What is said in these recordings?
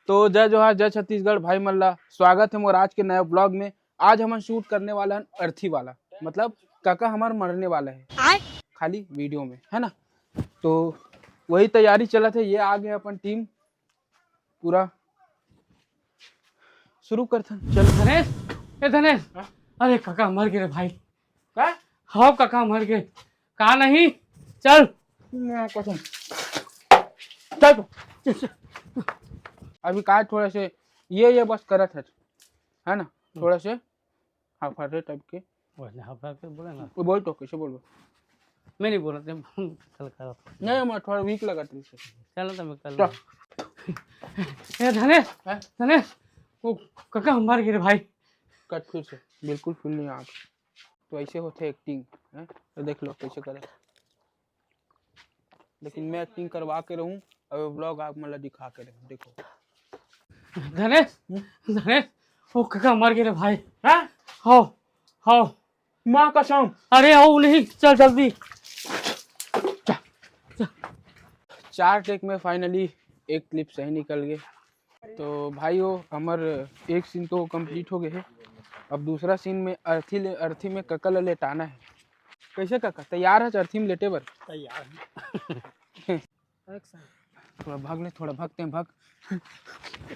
तो जय जोहार, जय छत्तीसगढ़, भाई मल्ला। स्वागत है मोर आज के नए ब्लॉग में। आज हम शूट करने वाला है अर्थी वाला, मतलब काका हमार मरने वाला है खाली वीडियो में, है ना। तो वही तैयारी चला थे। ये आ गए अपन टीम पूरा, शुरू करते हैं। चल धनेश, ए धनेश, अरे काका मर गए रे भाई। का हाँ काका मर गए। कहा नहीं, चल कसम चल। अभी का थोड़ा से ये बस करत है ना, थोड़ा से हाफारे टाइप के बोले ना, वो बोल तो कैसे बोल। मैं नहीं बोला कल करो। नहीं मैं थोड़ा वीक लगा था इससे। चलो तो मैं कल। चल। ए धनेश, धनेश, वो काका मर गए रे भाई। कट फिर से, बिल्कुल फील नहीं आ। तो ऐसे होते एक्टिंग है, तो देख लो कैसे करे। लेकिन मैं एक्टिंग करवा के रहूं और ब्लॉग आप मतलब दिखा के रहूं। देखो धनेश, धनेश, वो काका मर गए रे भाई। हाँ हाँ हाँ, माँ कसम। अरे आओ नहीं, चल जल्दी। 4 टेक में फाइनली एक क्लिप सही निकल गए। तो भाइयों हमार एक सीन तो कंप्लीट हो गए है। अब दूसरा सीन में अर्थी में ककल लेटाना है। कैसे काका तैयार है अर्थी में लेटे बर? तैयार थोड़ा भाग ले, थोड़ा भागते हैं, भाग।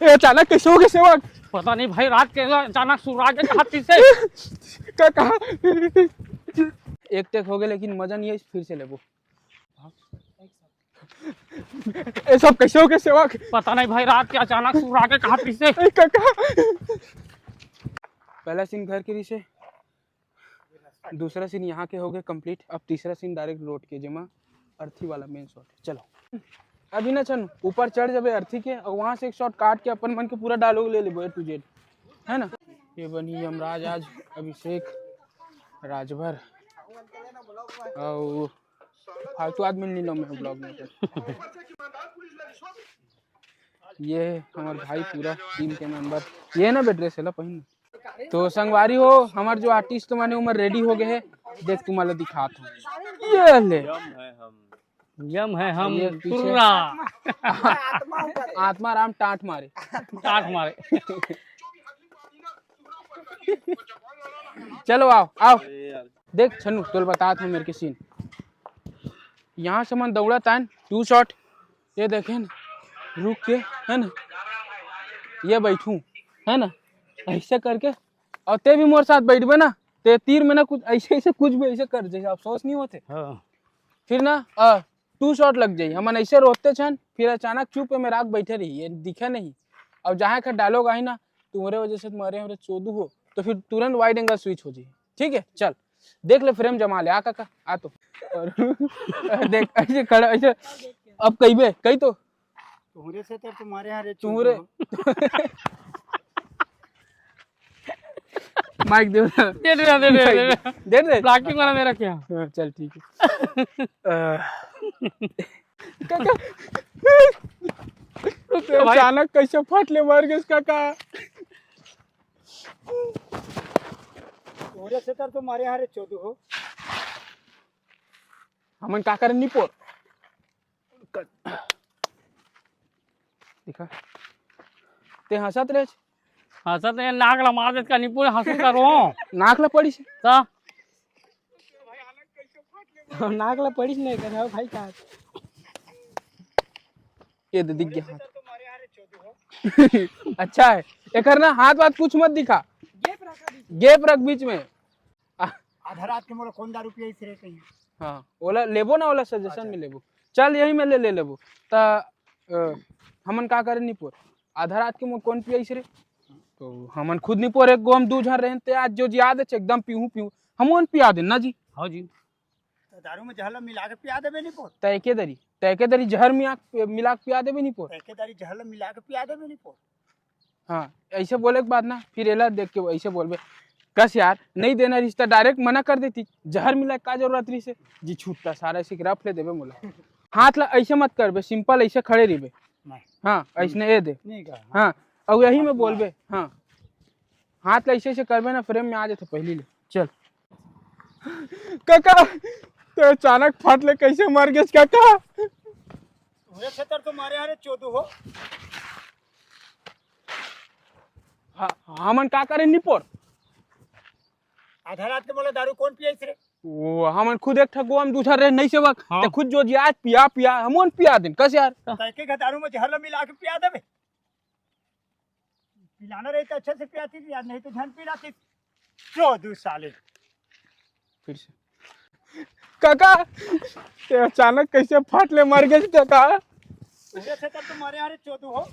ए अचानक कैसे हो गए सेवक? पता नहीं भाई, रात के अचानक सूरज के हाथी से काका एक टेक हो गए, लेकिन मजा नहीं है, फिर से लेबो। ये सब कैसे हो गए सेवक? पता नहीं भाई, रात के अचानक सूरज के हाथी से। काका पहला सीन घर के से, दूसरा सीन यहाँ के हो गए कंप्लीट। अब तीसरा सीन डायरेक्ट रोड के जमा अर्थी वाला मेन शॉट। चलो अभी ना चल ऊपर चढ़ जाबे अर्थी के, और वहां से एक शॉट काट के अपन मन के पूरा डायलॉग ले लेबो A to Z, है ना। ये बनी यमराज, आज अभिषेक, राजभर और फालतू आदमी नहीं लो मैं ब्लॉग में। ये हमारे भाई पूरा टीम के मेंबर, ये ना बेड्रेस है ला पहिन। तो संगवारी हो हमार जो आर्टिस्ट माने उमर रेडी हो गए है। देख तुम्हारा दिखाता हूँ। ये ले यम है हम ये पीछे- पूरा आत्मा राम टाँट मारे। काट मारे। चलो आओ आओ, देख छन्नू तो बता था मेरे के सीन। यहाँ से मन दौड़ा तान 2 शॉट, ये देखे ना रुक के, है ना, ये बैठू, है ना, ऐसे करके। और ते भी मोर साथ बैठबे ना, ते तीर में ना कुछ ऐसे ऐसे कुछ भी ऐसे कर जैसे अफसोस नहीं होते। फिर ना 2 शॉट लग जाये। हमन ऐसे रोकते छन, फिर अचानक चुप में राग बैठे रही, ये दिखे नहीं। अब जहाँ का डायलॉग आई ना, तुम्हारे वजह से तुम्हारे हमरे चोदू हो, तो फिर तुरंत वाइड एंगल स्विच हो जाए। ठीक है चल देख ले, फ्रेम जमा ले। आ काका आ तो और देख ऐसे खड़ा ऐसे। अब कही कही तो तुम्हारे से तो तुम्हारे यहाँ तुम्हारे माइक दे दे दे दे दे दे दे। ब्लॉकिंग वाला मेरा क्या? चल ठीक है। काका अचानक कैसे फट ले मर गए काका। तुम्हारे से तो तुम्हारे यहाँ चौदह हो। हमन का करे निपोर दिखा ते हंसत रहे। हंसत है, नाक ला मार देत का नहीं पूरे हंसी करो। नाक ला पड़ी से ता नाक ला पड़ी नहीं कर भाई का। ये दिख गया हाथ। तुम्हारे यहाँ चौदह हो। अच्छा है एक ना, हाथ बात कुछ मत दिखा, गेप रख बीच में। आधा रात के मोला कौन दारू पिया इस कहीं। हाँ ओला लेबो ना, ओला सजेशन में लेबो। चल यही में ले लेबो। ता हमन का करे निपोर आधा रात के मोर कौन पिया रे, तो हमन खुद निपोर एक गो हम 2 जन रहते। आज जो याद है एकदम पीहू हम पिया दे ना जी। हाँ जी, तो दारू में जहर मिला के पिया देबे नहीं पोर। तैके दरी जहर मिला के पिया देबे नहीं पोर। ठेकेदारी जहर मिला के पिया देबे नहीं पोर। हाँ ऐसे बोले के बाद ना, फिर एला देख के ऐसे बोलबे कस यार नहीं देना रिश्ता, डायरेक्ट मना कर देती। जहर मिला का जरूरत रही से जी, छूटता सारा ऐसे रफ ले देबे मोला। हाथ ला ऐसे मत करबे, सिंपल ऐसे खड़े रहिबे। हाँ ऐसे ए दे नहीं का। हाँ और यही में बोलबे। हाँ हाथ ला ऐसे करबे ना, फ्रेम में आ जाते पहली ले। चल काका तो अचानक फट ले कैसे मर गए काका? तुम्हारे से तो तुम्हारे यहाँ चौदह हो। हमन का करे निपोर आधा रात के मोला दारू कौन पिए रे? वो हमन खुद एक ठगो हम दूसरा रे नहीं सेवक हाँ। ते खुद जो जी आज पिया पिया हमन पिया दिन कस यार तैके का दारू में जहर मिला के पिया देबे। पिलाना रही तो अच्छे से पियाती थी यार, नहीं तो झन पिलाती। 14 साले फिर से काका ते अचानक कैसे फट ले मर गए काका उधर से तब तो मारे हारे 14 हो।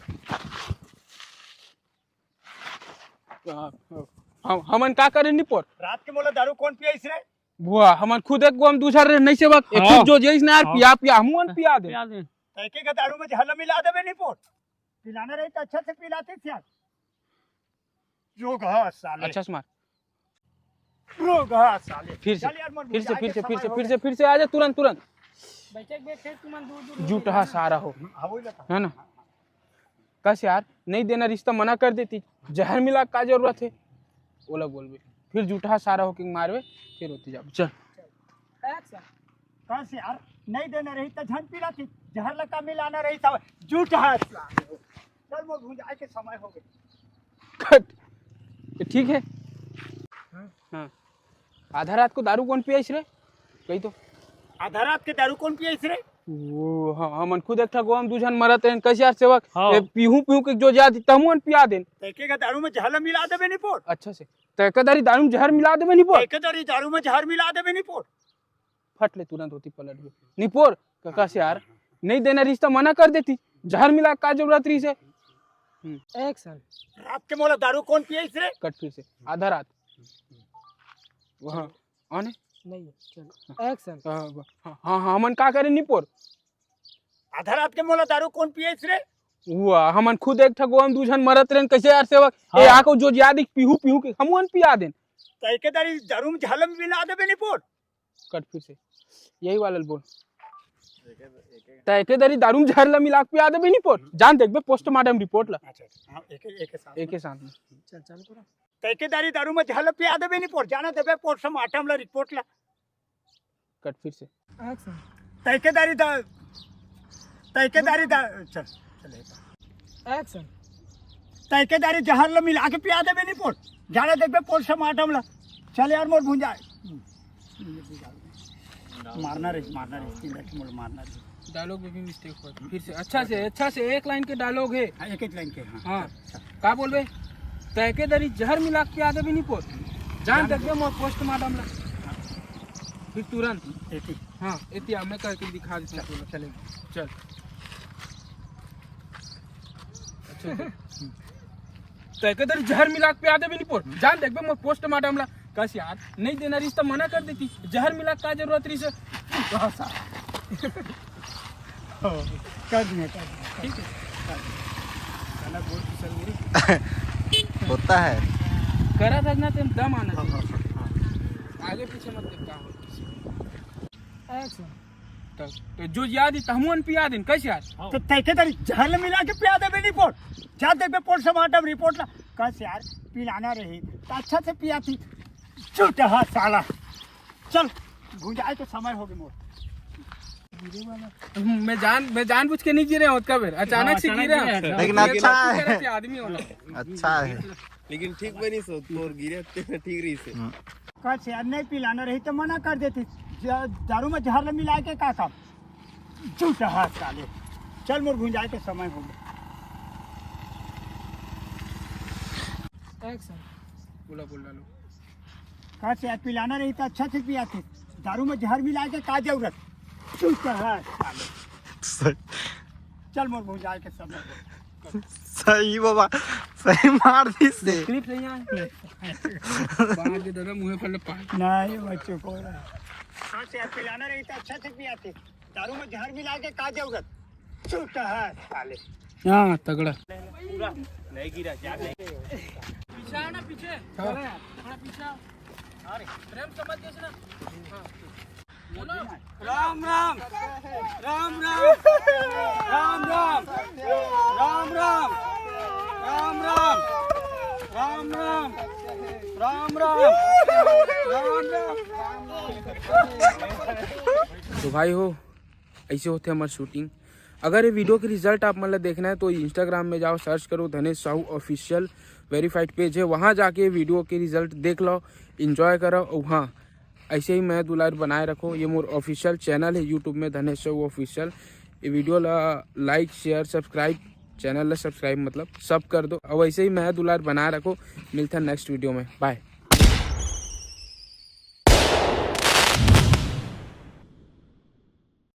हमन का करे निपोर रात के मोला दारू कौन पिए रे? बुआ हमन खुद एक गो हम दूसरा रे नहीं सेवक एक हाँ। खुद जो जी ना यार हाँ। पिया पिया हमन पिया दे याद है। तैके का दारू में जहर मिला देबे नहीं पोट। पिलाना रही तो अच्छा से पिलाते थे यार। रोग है साले। अच्छा स्मार रोग है साले। फिर से चल यार, मन फिर से बुझाए फिर के से फिर से समय फिर हो से फिर से आ जा तुरंत तुरंत बैठक बैठे तुम दूर झूठा सारा हो गया। हाँ, वही लगा। है ना कस यार नहीं देना रिश्ता मना कर देती जहर मिला का जरूरत है बोला बोलबे फिर झूठा सारा हो कि मारवे फिर होती जा चल कहाँ से यार नहीं देना रही तो झन पिलाती। जहर लगा मिलाना रही सब झूठा है साले। चल मोर भुंजाए के समय हो गया। कट ये ठीक है हाँ आधा रात को दारू कौन पिया रे कही तो आधा रात के दारू कौन पिए रे? वो हाँ हमन खुद एक ठगो हम दूजन मरत हैं कैसे यार सेवक हाँ। पीहू पीहू के जो जा दी तमुन पिया देन तैके का दारू में जहर मिला देबे नहीं पोट। अच्छा से तैकेदारी दारू में जहर मिला देबे निपोर तैके दारू में जहर मिला देबे नहीं पोट। फट ले तुरंत होती पलट गई निपोर काका से यार नहीं देना रिश्ता मना कर देती जहर मिला का जरूरत रही से एक्शन रात के मोला दारू कौन पिए रे? कट फिर से आधा रात वहाँ आने नहीं चल एक्शन हाँ हाँ हमन का करे निपोर आधा रात के मोला दारू कौन पिए रे? हुआ हमन खुद एक ठगो हम दूजन मरत रहे कैसे यार सेवक हाँ। ए आको जो याद पीहू पीहू के हमन पिया देन तैके दारू में जहर मिला देबे नहीं पोट। कट फिर से यही वाला बोल तैकेदारी दारू में जहर मिला के पिया देबे निपोर जान देखबे पोस्टमार्टम रिपोर्ट ला अच्छा हां एक साथ एक ही साथ में चल चल पूरा तैके दारू में जहर पिया देबे नहीं पोट। जाना देबे पोस्टमार्टम ला रिपोर्ट ला। कट फिर से एक्शन तैके चल चले एक्शन तैके जहर ला मिला के पिया देबे नहीं पोट। जाना देबे पोस्टमार्टम ला। चल यार मोर भुंजाए मारना रे तीन लड़की मोर मारना रे। डायलॉग में भी मिस्टेक हुआ फिर से अच्छा से एक लाइन के डायलॉग है हाँ, एक लाइन के हाँ का बोलबे तैकेदारी जहर मिला के पिया देबे निपोर जान देखबे मोर पोस्टमार्टम ला फिर तुरंत एक ही हाँ इतना मैं करके दिखा देता हूँ चलेगा चल अच्छा तैकेदारी जहर मिला के पिया देबे निपोर जान देखबे मोर पोस्टमार्टम ला कस यार नहीं देना रिश्ता मना कर देती जहर मिला का जरूरत रही से कर दिए ठीक है गाना बोल के चल मेरी होता है करा था ना तुम दम आना आगे पीछे मत देख का हो एक्शन तो जो याद ही तमुन पिया दिन कैसे यार तो तैके जहर मिला के पिया देबे नहीं पोट। जा देबे पोस्टमार्टम रिपोर्ट ला। कस यार पिलाना रही तो अच्छा से पिया थी। झूठा साला। चल भुंजाए के समय हो गया मोर। मैं जानबूझ के नहीं गिरे होत कबे अचानक से गिरे लेकिन अच्छा है आदमी होला अच्छा है लेकिन ठीक बनी सो तोर गिरे ठीक रही से कस यार नहीं पिलाना रही तो मना कर देती। दारू में जहर मिला के का काम। झूठा साले। चल मोर भुंजाए के समय हो गया। एक्शन बोला बोल डालो कस यार पिलाना रही तो अच्छा से पिया थी। दारू में जहर मिला के का जरूरत। झूठा साले। चल मोर भुंजाए के समय हो गया। सही बाबा सही मार दी से क्लिप नहीं आ बाहर के दादा मुंह पर पा नहीं बच्चों को हाँ से यार पिलाना रही तो अच्छा से पिया थी। दारू में जहर मिला के का जरूरत। झूठा साले। हां तगड़ा पूरा नहीं गिरा जा पीछे आना पीछे थोड़ा पीछे अरे प्रेम समझ जैसे ना हां बोलो राम राम राम राम राम राम राम राम राम राम राम राम राम राम राम तो भाई हो ऐसे होते हमारी शूटिंग अगर ये वीडियो के रिजल्ट आप मतलब देखना है तो इंस्टाग्राम में जाओ, सर्च करो धनेश साहू ऑफिशियल वेरीफाइड पेज है, वहाँ जाके वीडियो के रिजल्ट देख लो, इंजॉय करो। और हाँ, ऐसे ही मैं दुलार बनाए रखो। ये मोर ऑफिशियल चैनल है यूट्यूब में, धनेश साहू ऑफिशियल। ये video like share subscribe, channel ला सब्सक्राइब मतलब सब कर दो। और वैसे ही मैं दुलार बनाए रखो। मिलता है नेक्स्ट वीडियो में, बाय।